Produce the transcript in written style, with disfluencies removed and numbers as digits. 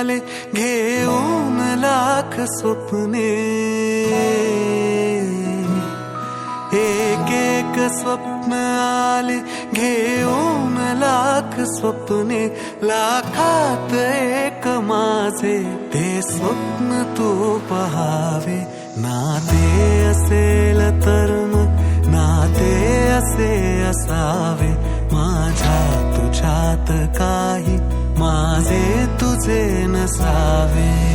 आले घेऊन लाख स्वप्ने, एक एक स्वप्न आले घेऊन लाख स्वप्ने, लाखात एक माझे ते स्वप्न तू पहावे. नाते असेल तर मग नाते असे असावे, माझ्या तुझ्यात काही माझे तुझे नसावे.